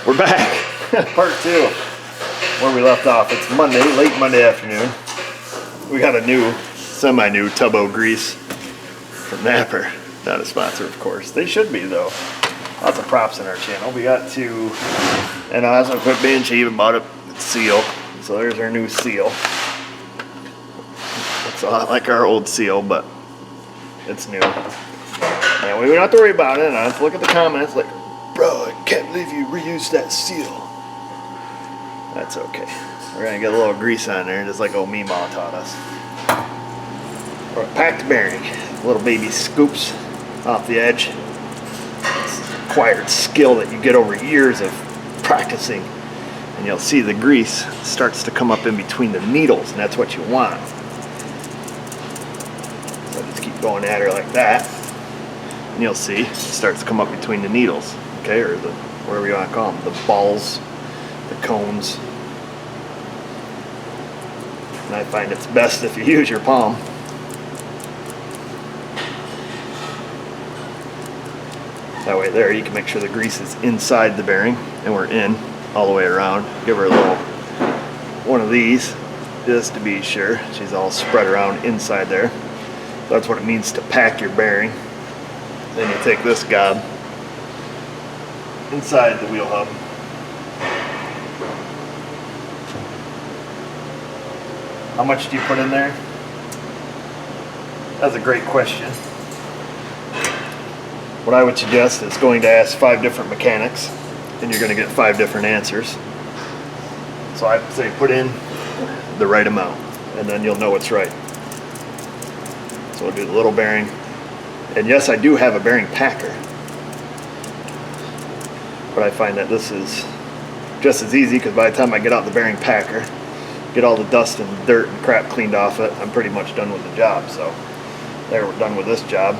We're back. Part 2. Where we left off. It's Monday, late Monday afternoon. We got a new, semi-new Tubbo grease from Napper. Not a sponsor, of course. They should be, though. Lots of props in our channel. We got to, and I also quit being cheap and bought a seal. So there's our new seal. It's a lot like our old seal, but it's new. And we don't have to worry about it. And I have to look at the comments like, bro, I can't believe you reused that seal. That's okay. We're gonna get a little grease on there, just like old Meemaw taught us. Or a packed bearing. Little baby scoops off the edge. It's acquired skill that you get over years of practicing. And you'll see the grease starts to come up in between the needles, and that's what you want. So just keep going at her like that. And you'll see it starts to come up between the needles. Okay, or the, whatever you want to call them, the balls, the cones. And I find it's best if you use your palm. That way there you can make sure the grease is inside the bearing and we're in all the way around. Give her a little one of these just to be sure she's all spread around inside there. That's what it means to pack your bearing. Then you take this gob inside the wheel hub. How much do you put in there? That's a great question. What I would suggest is going to ask 5 different mechanics and you're going to get 5 different answers. So I say put in the right amount and then you'll know it's right. So we'll do the little bearing. And yes, I do have a bearing packer. But I find that this is just as easy because by the time I get out the bearing packer, get all the dust and dirt and crap cleaned off it, I'm pretty much done with the job. So there, we're done with this job.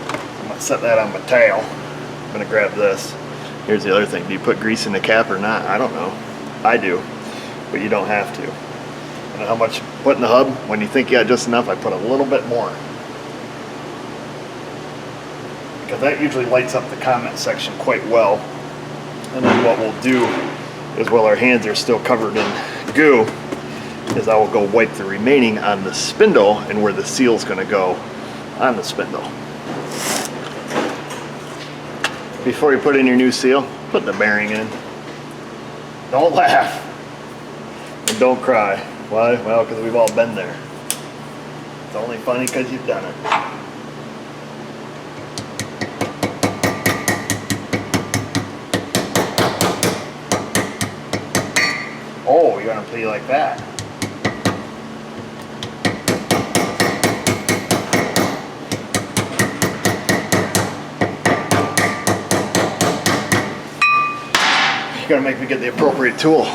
I'm going to set that on my towel. I'm going to grab this. Here's the other thing. Do you put grease in the cap or not? I don't know. I do. But you don't have to. And how much put in the hub? When you think you got just enough, I put a little bit more. Because that usually lights up the comment section quite well. And then what we'll do is while our hands are still covered in goo, is I will go wipe the remaining on the spindle and where the seal's going to go on the spindle. Before you put in your new seal, put the bearing in. Don't laugh. And don't cry. Why? Well, because we've all been there. It's only funny because you've done it. Oh, you're gonna play like that. You gotta make me get the appropriate tool.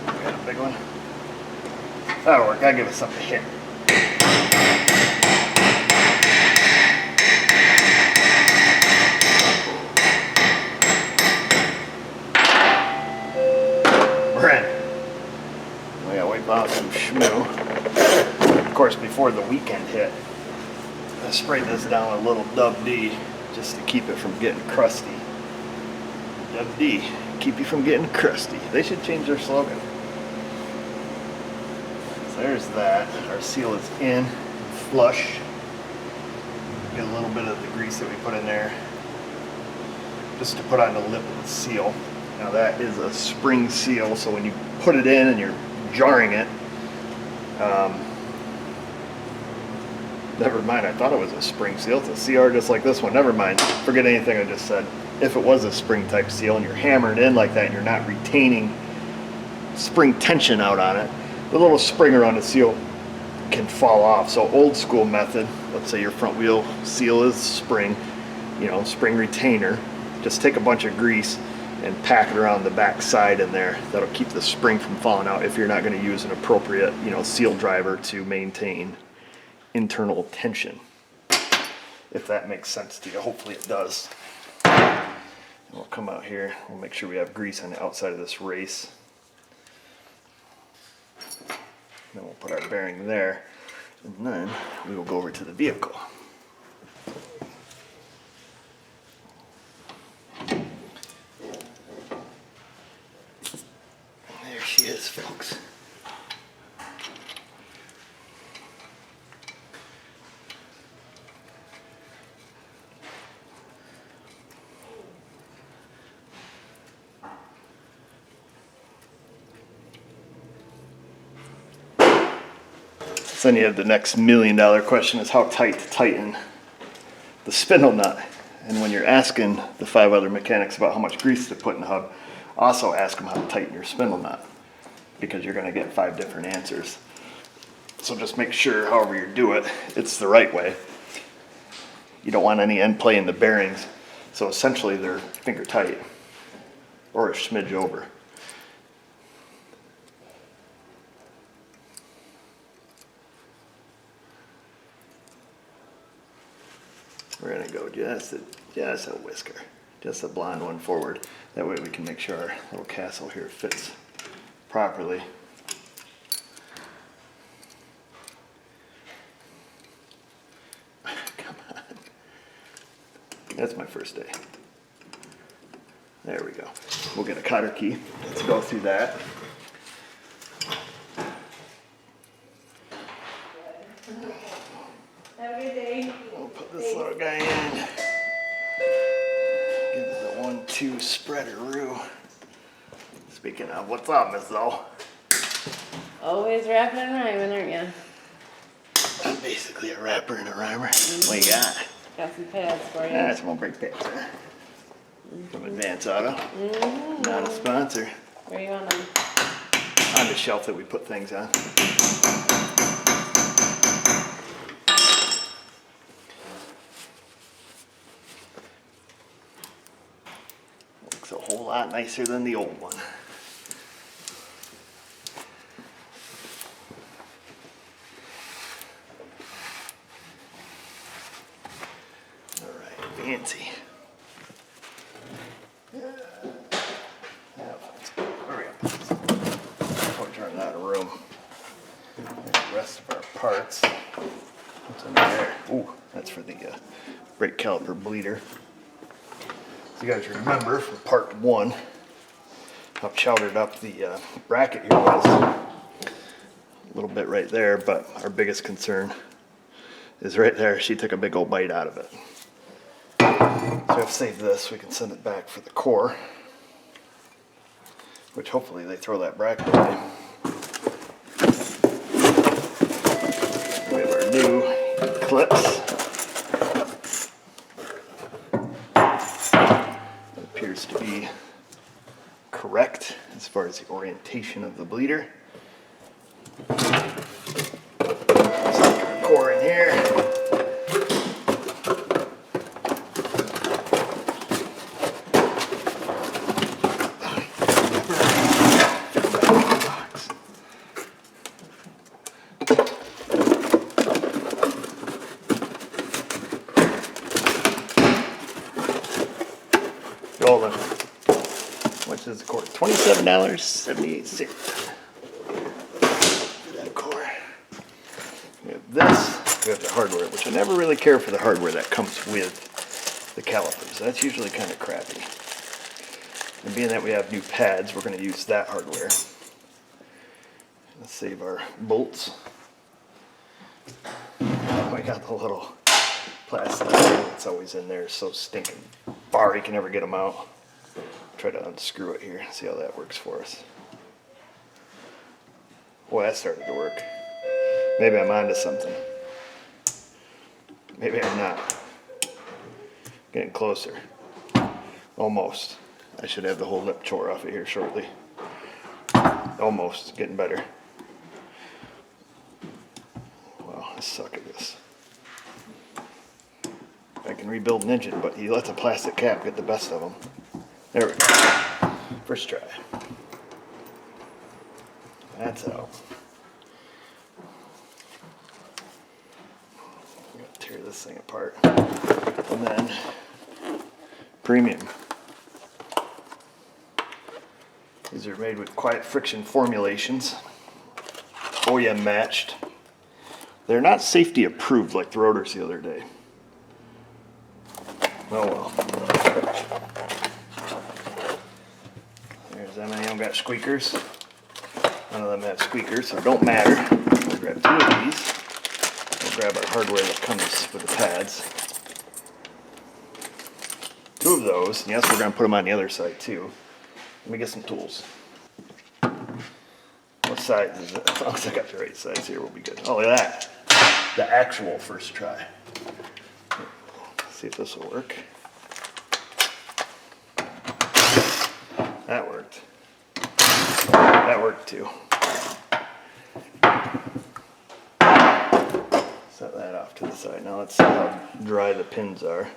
Got a big one. That'll work. I'll give it something to hit. We gotta wipe out some schmoo. Of course, before the weekend hit, I sprayed this down with a little Dub D just to keep it from getting crusty. Dub D, keep you from getting crusty. They should change their slogan. So there's that. Our seal is in, flush. Get a little bit of the grease that we put in there just to put on the lip of the seal. Now that is a spring seal, so when you put it in and you're jarring it, never mind, I thought it was a spring seal. It's a CR just like this one. Never mind, forget anything I just said. If it was a spring type seal and you're hammering in like that and you're not retaining spring tension out on it, the little spring around the seal can fall off. So old school method, let's say your front wheel seal is spring, you know, spring retainer, just take a bunch of grease and pack it around the back side in there. That'll keep the spring from falling out if you're not going to use an appropriate, you know, seal driver to maintain internal tension. If that makes sense to you. Hopefully it does. We'll come out here, we'll make sure we have grease on the outside of this race. Then we'll put our bearing there, and then we will go over to the vehicle. So then you have the next $1 million question is how tight to tighten the spindle nut. And when you're asking the 5 other mechanics about how much grease to put in the hub, also ask them how to tighten your spindle nut, because you're going to get 5 different answers. So just make sure, however you do it, it's the right way. You don't want any end play in the bearings, so essentially they're finger tight or a smidge over. We're gonna go just a whisker, just a blonde one forward. That way we can make sure our little castle here fits properly. Come on. That's my first day. There we go. We'll get a cotter key. Let's go through that. Have a good day. We'll put this little guy in. Give it the 1-2 spreader-oo. Speaking of, what's up, Miss Zoe? Always rapping and rhyming, aren't you? I'm basically a rapper and a rhymer. What you got? Got some pads for you. That's one brake pads, huh? From Advance Auto. Not a sponsor. Where you want them? On the shelf that we put things on. Looks a whole lot nicer than the old one. Alright, fancy. Hurry up. Before we run out of room. There's the rest of our parts. What's under there? Ooh, that's for the brake caliper bleeder. So you guys remember from part 1 how chowdered up the bracket here was. A little bit right there, but our biggest concern is right there. She took a big old bite out of it. So we have to save this. We can send it back for the core, which hopefully they throw that bracket away. We have our new clips. That appears to be correct as far as the orientation of the bleeder. Stick our core in here. Golden. Which is the core? $27.78 for that core. We have this. We have the hardware, which I never really care for the hardware that comes with the calipers. That's usually kind of crappy. And being that we have new pads, we're going to use that hardware. Let's save our bolts. Oh, I got the little plastic that's always in there. It's so stinking bar you can never get them out. Try to unscrew it here, see how that works for us. Well, that started to work. Maybe I'm onto something. Maybe I'm not. Getting closer. Almost. I should have the whole lip chore off of here shortly. Almost. Getting better. Wow, I suck at this. I can rebuild an engine, but he lets a plastic cap get the best of them. There we go. First try. That's out. I'm gonna tear this thing apart. And then premium. These are made with quiet friction formulations. OEM matched. They're not safety approved like the rotors the other day. Oh well. There's them. Any of them got squeakers. None of them have squeakers, so it don't matter. We'll grab 2 of these. We'll grab our hardware that comes with the pads. 2 of those. And yes, we're going to put them on the other side too. Let me get some tools. Let's size is it? As long as I got the right size here, we'll be good. Oh, look at that. The actual first try. Let's see if this will work. That worked. That worked too. Set that off to the side. Now let's see how dry the pins are.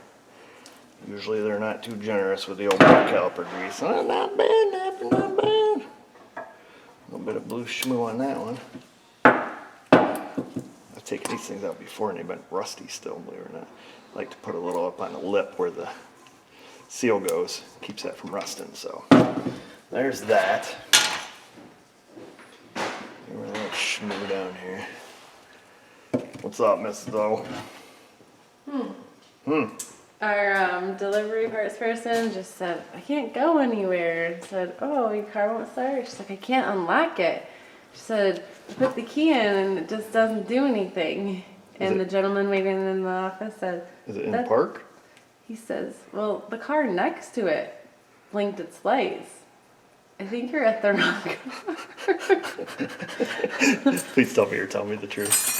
Usually they're not too generous with the old caliper grease. Oh, not bad, not bad. A little bit of blue schmoo on that one. I've taken these things out before and they've been rusty still, believe it or not. I like to put a little up on the lip where the seal goes. Keeps that from rusting, so. There's that. Give her a little schmoo down here. What's up, Mrs. O? Our delivery parts person just said, I can't go anywhere. I said, oh, your car won't start. She's like, I can't unlock it. She said, I put the key in and it just doesn't do anything. And the gentleman waiting in the office said, Is it in the park? He says, well, the car next to it blinked its lights. I think you're at the wrong car. Please tell me you're telling me the truth.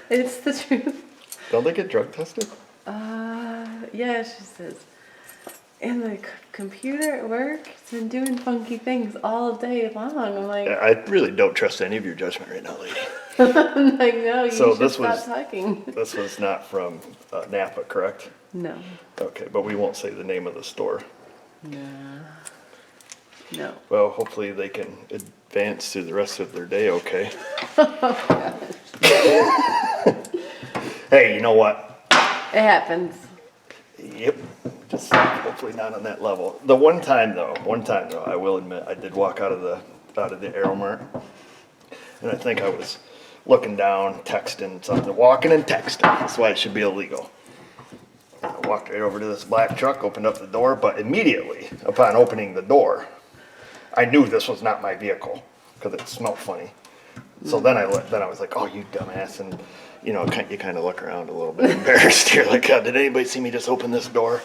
It's the truth. Don't they get drug tested? Yeah, she says. And the computer at work, it's been doing funky things all day long. I'm like, I really don't trust any of your judgment right now, lady. I'm like, no, you So should this stop was- talking. This was not from Napa, correct? No, Okay, but we won't say the name of the store. no. Well, hopefully they can advance through the rest of their day okay. Hey, you know what? It happens. Yep. Just hopefully not on that level. The one time though, I will admit, I did walk out of the Aeromart, and I think I was looking down, texting something, walking and texting. That's why it should be illegal. And I walked right over to this black truck, opened up the door, but immediately upon opening the door, I knew this was not my vehicle because it smelled funny. So then I was like, oh, you dumbass, and you know, you kind of look around a little bit embarrassed. You're like, did anybody see me just open this door?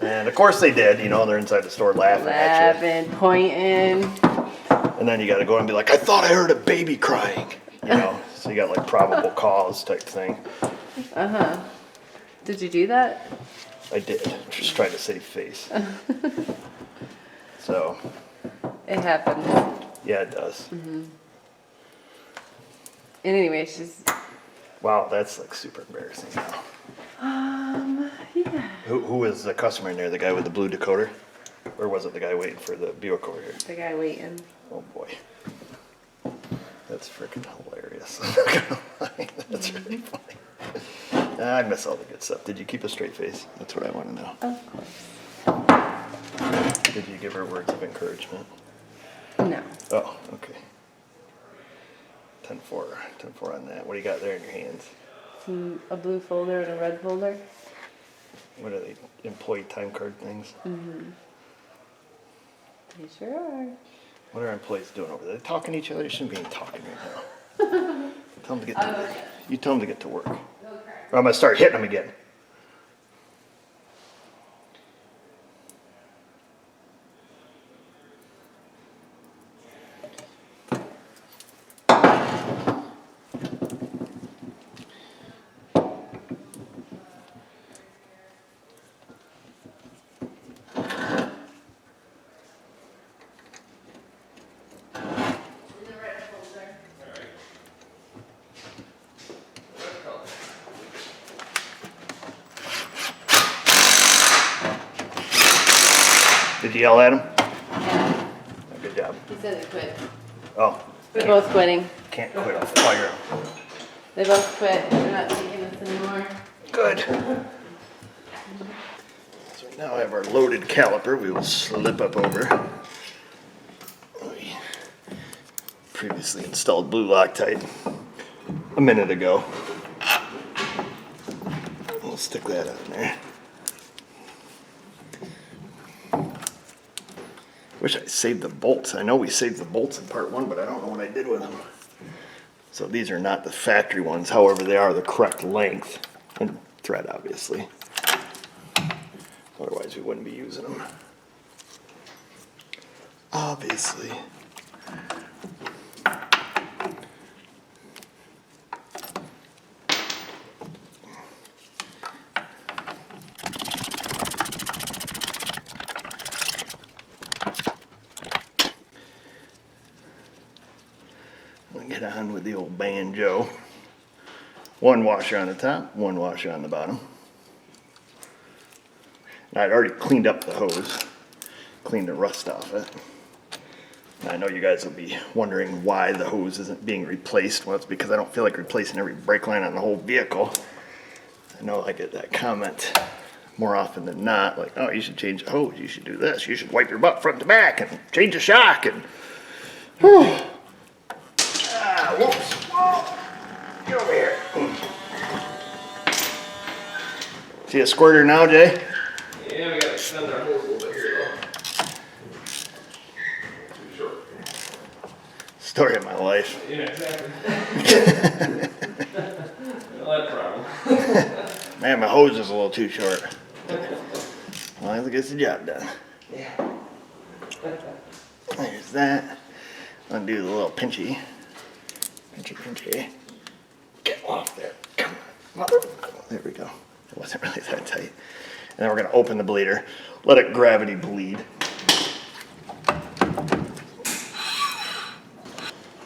And of course they did. You know, they're inside the store laughing at you. Laughing, pointing. And then you got to go and be like, I thought I heard a baby crying. You know, so you got like probable cause type thing. Did you do that? I did, just trying to save face. So, It happens. yeah, it does. And anyway, she's, Wow, that's like super embarrassing now. yeah, Who was the customer in there? The guy with the blue decoder? Or was it the guy waiting for the vehicle over here? the guy waiting. Oh boy. That's freaking hilarious. I'm not gonna lie. That's really funny. I miss all the good stuff. Did you keep a straight face? That's what I want to know. Of course. Did you give her words of encouragement? No. Oh, okay. 10-4. 10-4 on that. What do you got there in your hands? A blue folder and a red folder. What are they? Employee time card things? They sure are. What are our employees doing over there? They're talking to each other? You shouldn't be talking right now. Tell them to get to work. You tell them to get to work. Or I'm going to start hitting them again. Did you yell at him? Yeah. Good job. He said they quit. Oh, They're both quitting. can't quit on fire. They both quit. They're not taking this anymore. Good. So we now have our loaded caliper. We will slip up over. We previously installed blue Loctite a minute ago. We'll stick that on there. Wish I saved the bolts. I know we saved the bolts in part one, but I don't know what I did with them. So these are not the factory ones. However, they are the correct length and thread, obviously. Otherwise, we wouldn't be using them. Obviously. it on with the old banjo. One washer on the top, one washer on the bottom. And I'd already cleaned up the hose, cleaned the rust off it. And I know you guys will be wondering why the hose isn't being replaced. Well, it's because I don't feel like replacing every brake line on the whole vehicle. I know I get that comment more often than not, like, oh, you should change the hose, you should do this, you should wipe your butt front to back and change the shock and whew. Ah, whoops. Whoa. Get over here. See a squirter now, Jay? Yeah, we gotta extend our hose a little bit here though. Too short. Story of my life. Yeah, exactly. Well, that problem. Man, my hose is a little too short. As long as it gets the job done. Yeah. There's that. Undo the little pinchy. Pinchy. Get off there. Come on. There we go. It wasn't really that tight. And then we're going to open the bleeder. Let it gravity bleed.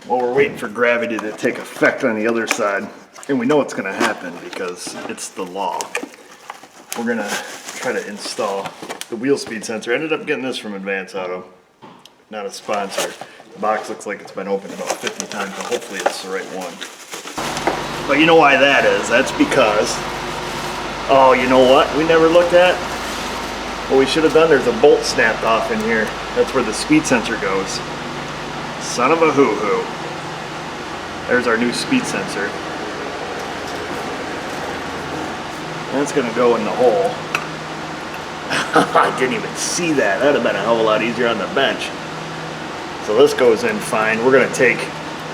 While we're waiting for gravity to take effect on the other side, and we know it's going to happen because it's the law, we're going to try to install the wheel speed sensor. I ended up getting this from Advance Auto, not a sponsor. The box looks like it's been opened about 50 times, but hopefully it's the right one. But you know why that is? That's because, oh, you know what we never looked at? What we should have done, there's a bolt snapped off in here. That's where the speed sensor goes. Son of a hoo-hoo. There's our new speed sensor. That's gonna go in the hole. I didn't even see that. That'd have been a hell of a lot easier on the bench. So this goes in fine. We're gonna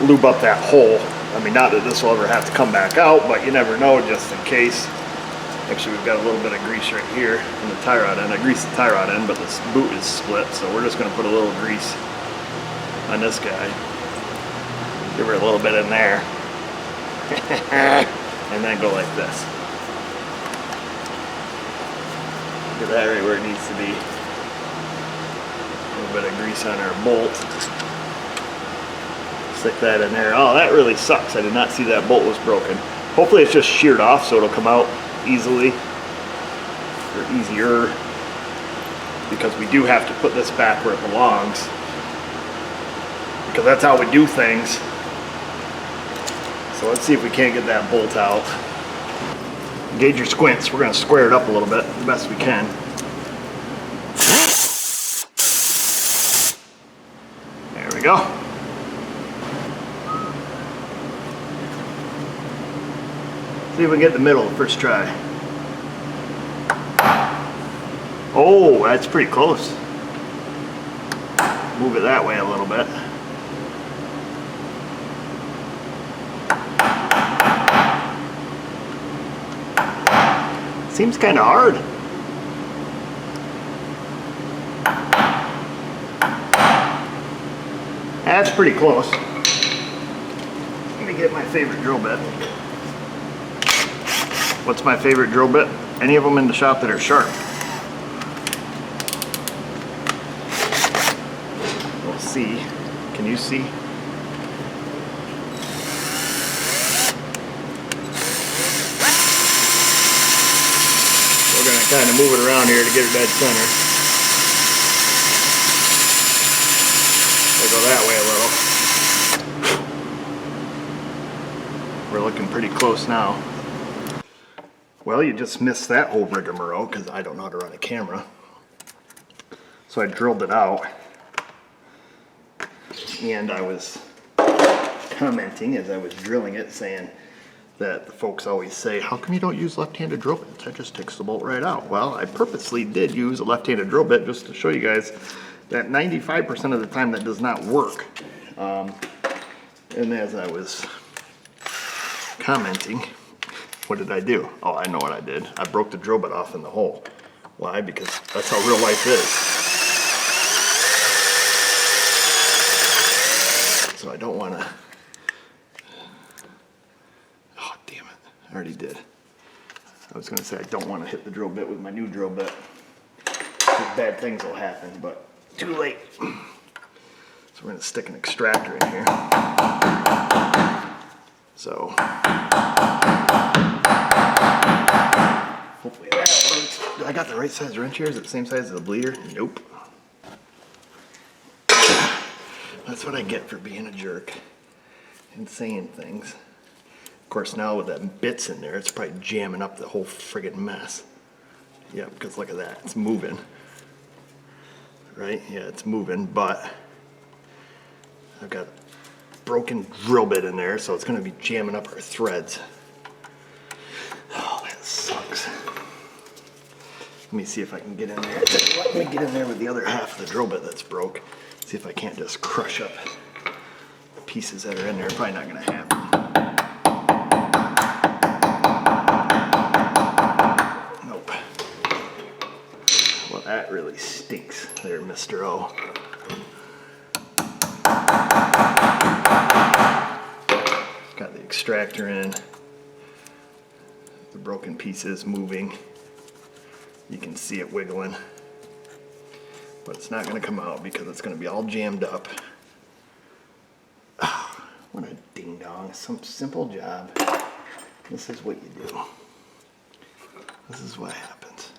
lube up that hole. I mean, not that this will ever have to come back out, but you never know, just in case. Actually, we've got a little bit of grease right here in the tie rod end. I greased the tie rod end, but this boot is split, so we're just gonna put a little grease on this guy. Give her a little bit in there. And then go like this. Get that right where it needs to be. A little bit of grease on our bolt. Stick that in there. Oh, that really sucks. I did not see that bolt was broken. Hopefully it's just sheared off so it'll come out easily, or easier, because we do have to put this back where it belongs, because that's how we do things. So let's see if we can't get that bolt out. Gauge your squints. We're going to square it up a little bit the best we can. There we go. See if we can get the middle the first try. Oh, that's pretty close. Move it that way a little bit. Seems kind of hard. That's pretty close. Let me get my favorite drill bit. What's my favorite drill bit? Any of them in the shop that are sharp. We'll see. Can you see? We're going to kind of move it around here to get it dead center. We'll go that way a little. We're looking pretty close now. Well, you just missed that whole rigmarole because I don't know how to run a camera. So I drilled it out. And I was commenting as I was drilling it, saying that the folks always say, how come you don't use left-handed drill bits? That just takes the bolt right out. Well, I purposely did use a left-handed drill bit just to show you guys that 95% of the time that does not work. And as I was commenting, what did I do? Oh, I know what I did. I broke the drill bit off in the hole. Why? Because that's how real life is. So I don't want to... Oh, damn it. I already did. I was going to say I don't want to hit the drill bit with my new drill bit. Because bad things will happen, but too late. So we're going to stick an extractor in here. So hopefully that works. I got the right size wrench here. Is it the same size as the bleeder? Nope. That's what I get for being a jerk and saying things. Of course, now with that bits in there, it's probably jamming up the whole friggin' mess. Yeah, because look at that, it's moving. Right? Yeah, it's moving, but I've got a broken drill bit in there, so it's gonna be jamming up our threads. Oh, that sucks. Let me see if I can get in there. Let me get in there with the other half of the drill bit that's broke. See if I can't just crush up the pieces that are in there. Probably not gonna happen. Nope. Well, that really stinks there, Mr. O. Got the extractor in. The broken pieces moving. You can see it wiggling. But it's not going to come out because it's going to be all jammed up. Oh, what a ding dong. Some simple job. This is what you do. This is what happens.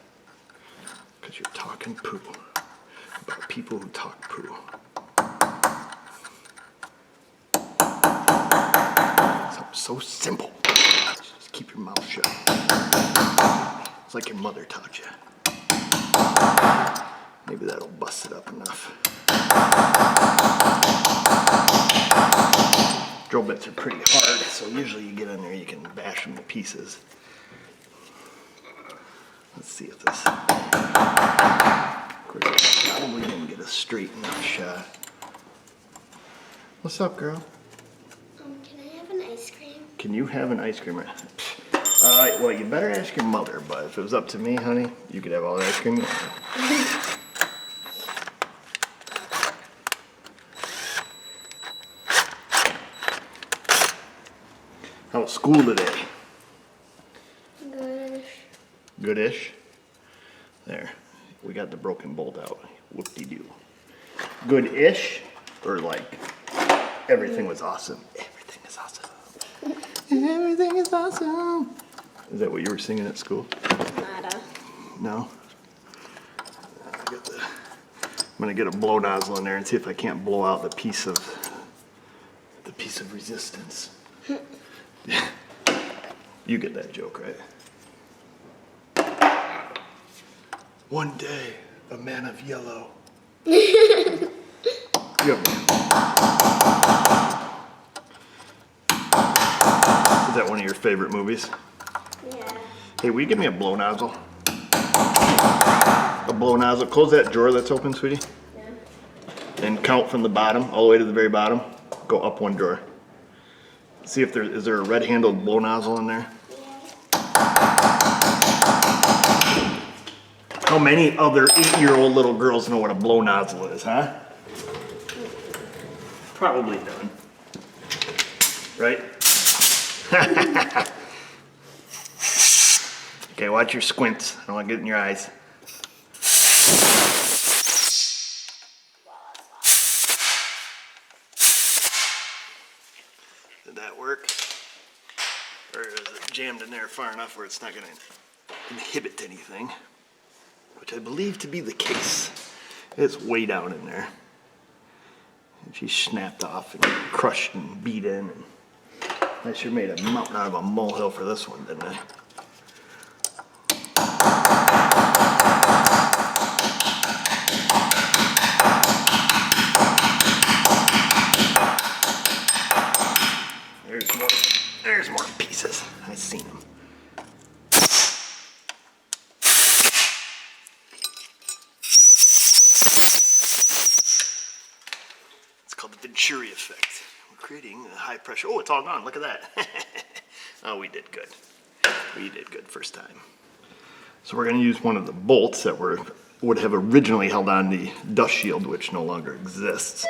Because you're talking poo about people who talk poo. Something so simple. Just keep your mouth shut. It's like your mother taught you. Maybe that'll bust it up enough. Drill bits are pretty hard, so usually you get in there, you can bash them to pieces. Let's see if this... Of course, I probably didn't get a straight enough shot. What's up, girl? Can I have an ice cream? Can you have an ice cream? Well, you better ask your mother, but if it was up to me, honey, you could have all the ice cream you want. How was school today? Gosh. Goodish. There. We got the broken bolt out. Whoop-de-doo. Good-ish? Or like, everything was awesome. Everything is awesome. Everything is awesome. Is that what you were singing at school? Nada. No? I'm gonna get a blow nozzle in there and see if I can't blow out the piece of resistance. You get that joke, right? One day, a man of yellow. Yep. Is that one of your favorite movies? Yeah. Hey, will you give me a blow nozzle? A blow nozzle. Close that drawer that's open, sweetie. Yeah. And count from the bottom all the way to the very bottom. Go up one drawer. See if is there a red-handled blow nozzle in there? How many other 8-year-old little girls know what a blow nozzle is, huh? Probably none. Right? Okay, watch your squints. I don't want to get in your eyes. Did that work? Or is it jammed in there far enough where it's not going to inhibit anything? Which I believe to be the case. It's way down in there. And she snapped off and crushed and beat in. And I sure made a mountain out of a molehill for this one, didn't I? There's more pieces. I seen them. It's called the Venturi effect. We're creating a high pressure. Oh, it's all gone. Look at that. Oh, we did good. We did good first time. So we're going to use one of the bolts that would have originally held on the dust shield, which no longer exists.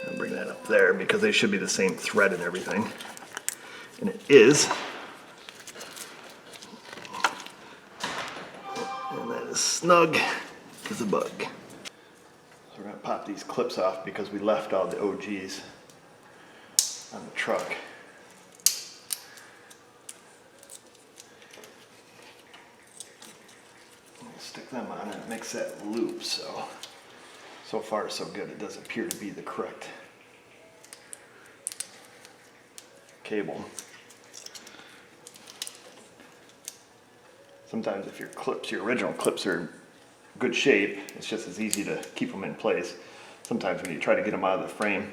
I'll bring that up there because they should be the same thread and everything. And it is. And that is snug as a bug. So we're going to pop these clips off because we left all the OGs on the truck. Stick them on and it makes that loop, so far so good. It does appear to be the correct cable. Sometimes if your original clips are in good shape, it's just as easy to keep them in place. Sometimes when you try to get them out of the frame,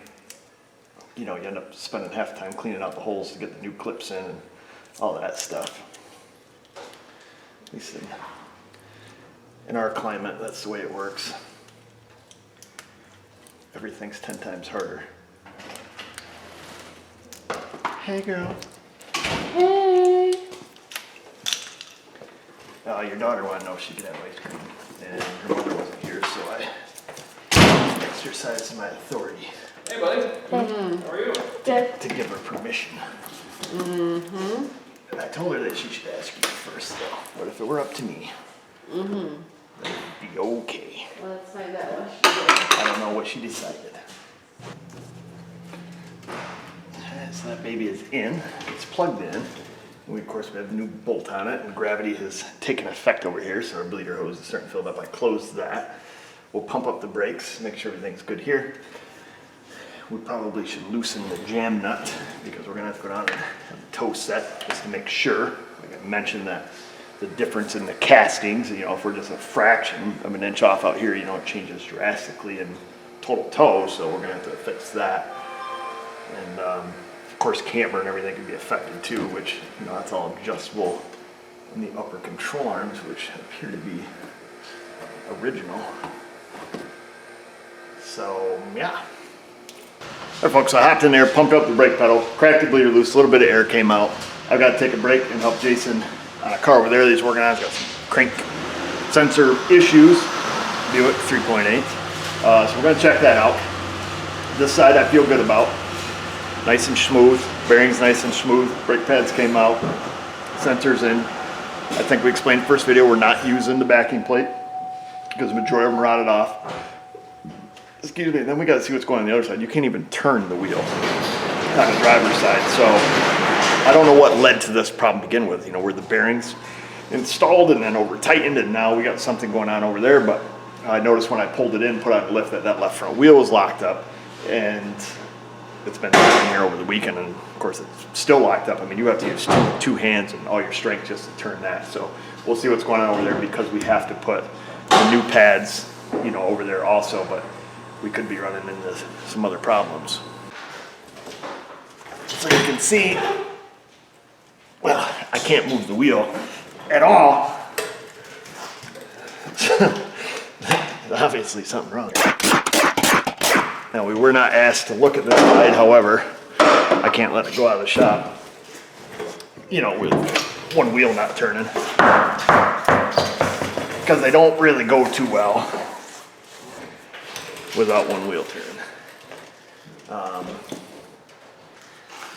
you know, you end up spending half the time cleaning out the holes to get the new clips in and all that stuff. At least in our climate, that's the way it works. Everything's 10 times harder. Hey girl. Hey. Your daughter wanted to know if she could have ice cream, and her mother wasn't here, so I exercised my authority Hey, buddy. How are you? Good. to give her permission. And I told her that she should ask you first, though. But if it were up to me, then it'd be okay. Well, let's find out what she did. I don't know what she decided. So that baby is in. It's plugged in. Of course, we have a new bolt on it, and gravity has taken effect over here, so our bleeder hose is starting to fill up. I closed that. We'll pump up the brakes, make sure everything's good here. We probably should loosen the jam nut because we're gonna have to go down and have the toe set just to make sure. Like I mentioned, that the difference in the castings, you know, if we're just a fraction of an inch off out here, you know, it changes drastically in total toe, so we're gonna have to fix that. And of course, camber and everything can be affected too, which, you know, that's all adjustable in the upper control arms, which appear to be original. So, yeah. All right, folks, so I hopped in there, pumped up the brake pedal, cracked the bleeder loose, a little bit of air came out. I've got to take a break and help Jason on a car over there that he's working on. He's got some crank sensor issues. Buick 3.8. So we're going to check that out. This side I feel good about. Nice and smooth, bearings nice and smooth, brake pads came out, sensors in. I think we explained first video we're not using the backing plate because the majority of them rotted off. Excuse me, then we got to see what's going on the other side. You can't even turn the wheel on the driver's side, so I don't know what led to this problem to begin with. You know, where the bearings installed and then over tightened, and now we got something going on over there. But I noticed when I pulled it in, put on the lift, that left front wheel was locked up, and it's been sitting here over the weekend, and of course it's still locked up. I mean, you have to use two hands and all your strength just to turn that. So we'll see what's going on over there because we have to put the new pads, you know, over there also, but we could be running into some other problems. So you can see, well, I can't move the wheel at all. There's obviously something wrong. Now, we were not asked to look at this side, however, I can't let it go out of the shop, you know, with one wheel not turning, because they don't really go too well without one wheel turning.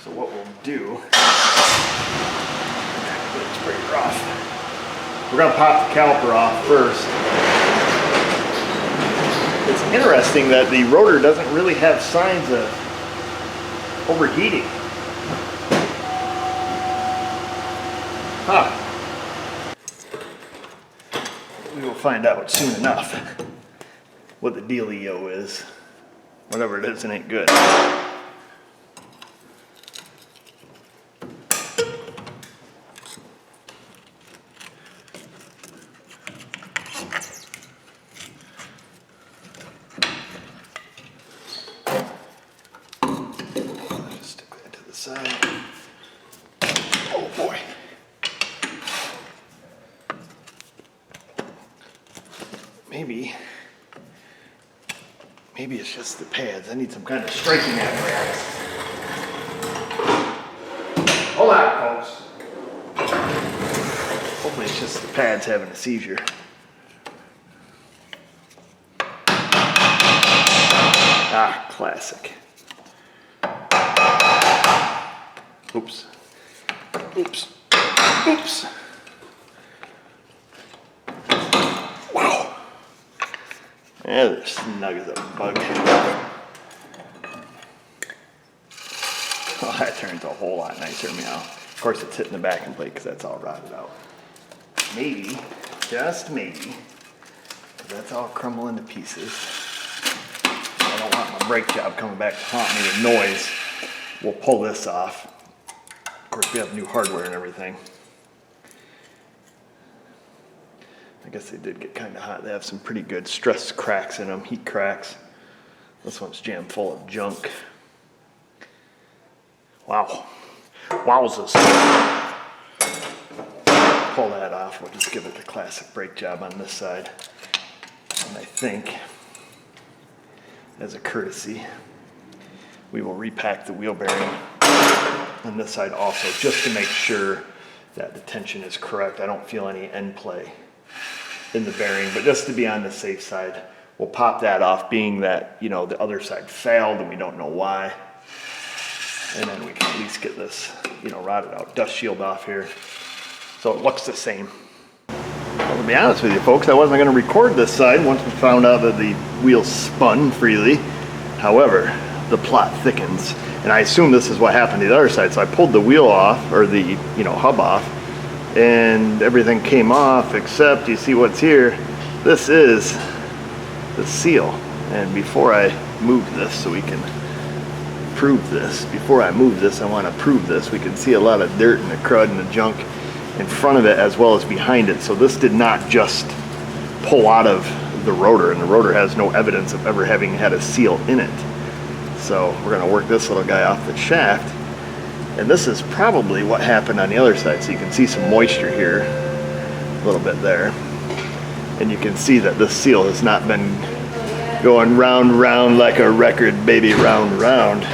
So what we'll do, it's pretty rough. We're gonna pop the caliper off first. It's interesting that the rotor doesn't really have signs of overheating. Huh. We will find out soon enough what the dealio is. Whatever it is, it ain't good. Stick that to the side. Oh boy. Maybe it's just the pads. I need some kind of striking apparatus. Hold on, folks. Hopefully it's just the pads having a seizure. Ah, classic. Oops. Oops. Oops. Wow. Yeah, they're snug as a bug. that turns a whole lot nicer meow. Of course, it's hitting the backing plate because that's all rotted out. Maybe, just maybe, 'cause that's all crumbling to pieces. I don't want my brake job coming back to haunt me with noise. We'll pull this off. Of course, we have new hardware and everything. I guess they did get kind of hot. They have some pretty good stress cracks in them, heat cracks. This one's jammed full of junk. Wow. Wowzers. Pull that off. We'll just give it the classic brake job on this side. And I think, as a courtesy, we will repack the wheel bearing on this side also, just to make sure that the tension is correct. I don't feel any end play in the bearing, but just to be on the safe side, we'll pop that off, being that, you know, the other side failed and we don't know why. And then we can at least get this, you know, rotted out, dust shield off here, so it looks the same. Well, to be honest with you folks, I wasn't going to record this side once we found out that the wheels spun freely. However, the plot thickens, and I assume this is what happened to the other side. So I pulled the wheel off, or the, you know, hub off, and everything came off except, you see what's here, this is the seal. And before I move this, so we can prove this, before I move this, I want to prove this. We can see a lot of dirt and the crud and the junk in front of it as well as behind it. So this did not just pull out of the rotor, and the rotor has no evidence of ever having had a seal in it. So we're going to work this little guy off the shaft, and this is probably what happened on the other side. So you can see some moisture here, a little bit there, and you can see that this seal has not been going round like a record, baby, round.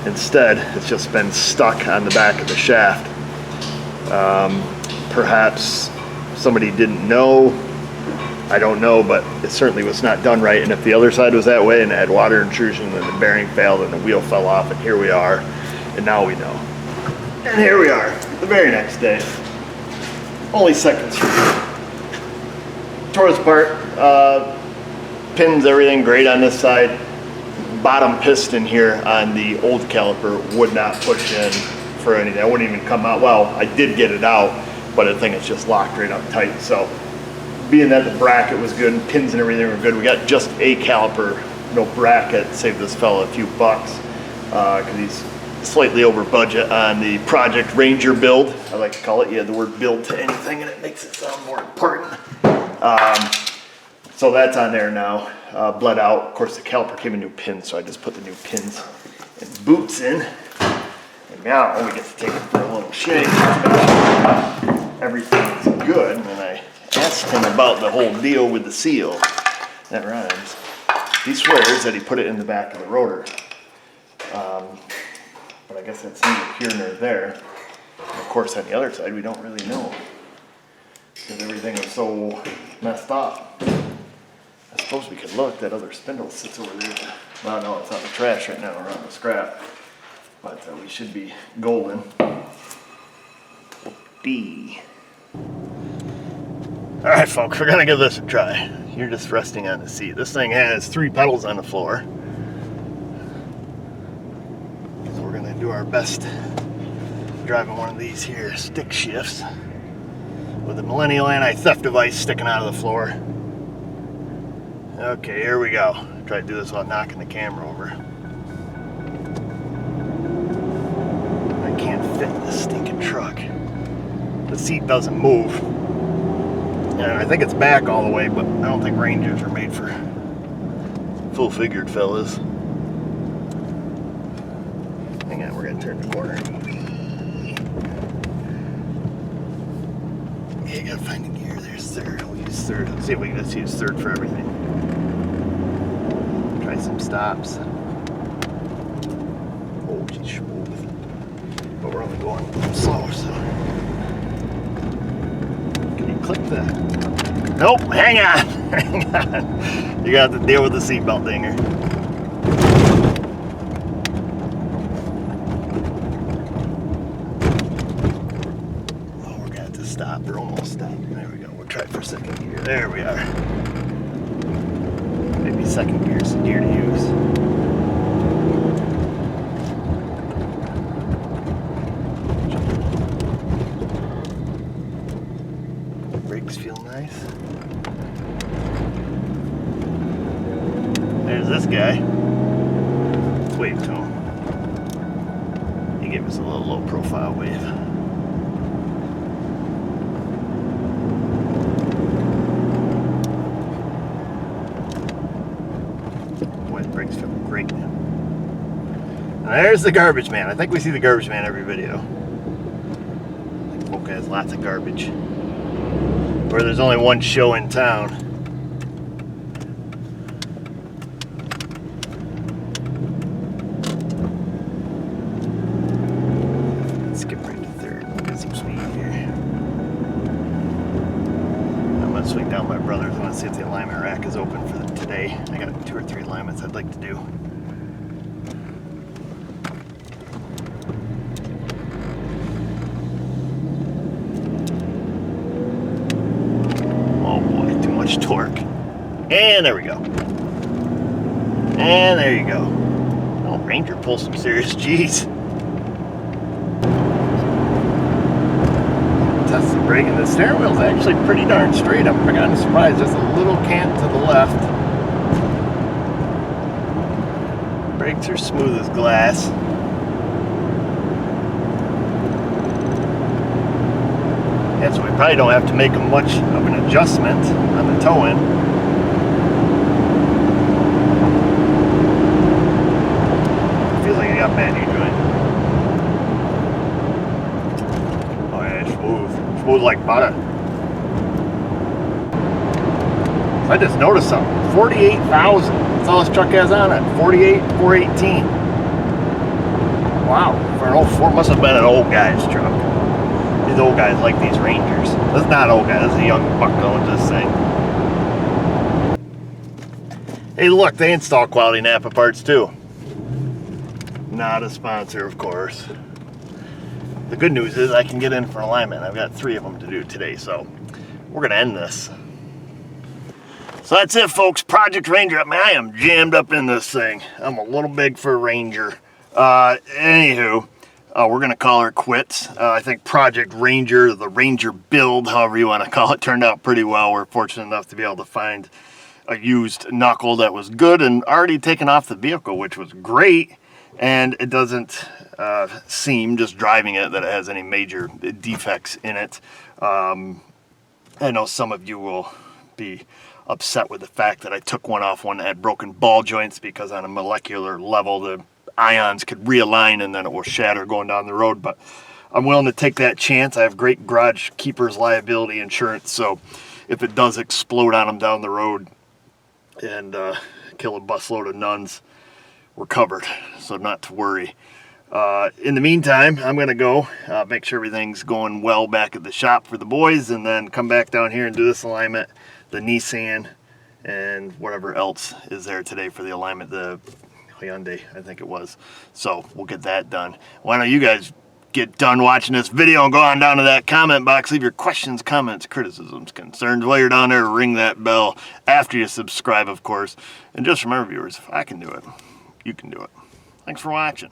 Instead, it's just been stuck on the back of the shaft. Perhaps somebody didn't know, I don't know, but it certainly was not done right. And if the other side was that way and it had water intrusion and the bearing failed and the wheel fell off, and here we are, and now we know. And here we are, the very next day. Only seconds from here. Tore this apart, pins, everything great on this side. Bottom piston here on the old caliper would not push in for anything. I wouldn't even come out. Well, I did get it out, but the thing is just locked right up tight. So being that the bracket was good and pins and everything were good, we got just a caliper, no bracket. Saved this fella a few bucks because he's slightly over budget on the Project Ranger build. I like to call it. You add the word build to anything and it makes it sound more important. So that's on there now, bled out. Of course, the caliper came in new pins, so I just put the new pins and boots in. And now we get to take it for a little shake. Everything's good, and then I asked him about the whole deal with the seal. That rhymes. He swears that he put it in the back of the rotor. But I guess that's neither here nor there. And of course, on the other side, we don't really know, because everything was so messed up. I suppose we could look. That other spindle sits over there. Well, no, it's on the trash right now, or on the scrap. But we should be golden. D. All right, folks, we're gonna give this a try. You're just resting on the seat. This thing has 3 pedals on the floor. So we're gonna do our best driving one of these here stick shifts with a Millennial anti-theft device sticking out of the floor. Okay, here we go. Try to do this without knocking the camera over. I can't fit in this stinking truck. The seat doesn't move. And I think it's back all the way, but I don't think Rangers are made for full-figured fellas. Hang on, we're gonna turn the corner. Yeah, you gotta find a gear. There's third. We'll use third. Let's see if we can just use third for everything. Try some stops. Oh, she's smooth. But we're only going slow, so. Can you click that? Nope, hang on. Hang on. You got to deal with the seatbelt dinger. Oh, we're gonna have to stop. We're almost stopped. There we go. We'll try for second gear. There we are. Maybe second gear is the gear to use. Brakes feel nice. There's this guy. Let's wave to him. He gave us a little low profile wave. Boy, the brakes feel great. And there's the garbage man. I think we see the garbage man every video. I think Boca has lots of garbage. Where there's only one show in town. Let's skip right to third. We'll get some speed here. I'm gonna swing down my brother's. I want to see if the alignment rack is open for today. I got 2 or 3 alignments I'd like to do. Torque. And there we go. And there you go. Oh, Ranger pulls some serious G's. Test the brake, and the steering wheel's actually pretty darn straight. I'm kind of surprised. Just a little cant to the left. Brakes are smooth as glass. And so we probably don't have to make much of an adjustment on the toe-in. I feel like I got bad knee joint. Oh yeah, smooth. Smooth like butter. So I just noticed something. 48,000. That's all this truck has on it. 48,418. Wow. For an old Ford, must have been an old guy's truck. These old guys like these Rangers. This is not old guy, this is a young buck going to this thing. Hey look, they install quality Napa parts too. Not a sponsor, of course. The good news is I can get in for alignment. I've got 3 of them to do today, so we're gonna end this. So that's it folks, Project Ranger. I mean, I am jammed up in this thing. I'm a little big for a Ranger. Anywho. We're going to call her quits. I think Project Ranger, the Ranger build, however you want to call it, turned out pretty well. We're fortunate enough to be able to find a used knuckle that was good and already taken off the vehicle, which was great. And it doesn't seem, just driving it, that it has any major defects in it. I know some of you will be upset with the fact that I took one off one that had broken ball joints, because on a molecular level, the ions could realign and then it will shatter going down the road, but I'm willing to take that chance. I have great garage keepers liability insurance, so if it does explode on them down the road and kill a busload of nuns, we're covered, so not to worry. In the meantime, I'm gonna go make sure everything's going well back at the shop for the boys, and then come back down here and do this alignment, the Nissan, and whatever else is there today for the alignment, the Hyundai, I think it was. So we'll get that done. Why don't you guys get done watching this video and go on down to that comment box, leave your questions, comments, criticisms, concerns. While you're down there, ring that bell after you subscribe, of course. And just remember, viewers, if I can do it, you can do it. Thanks for watching.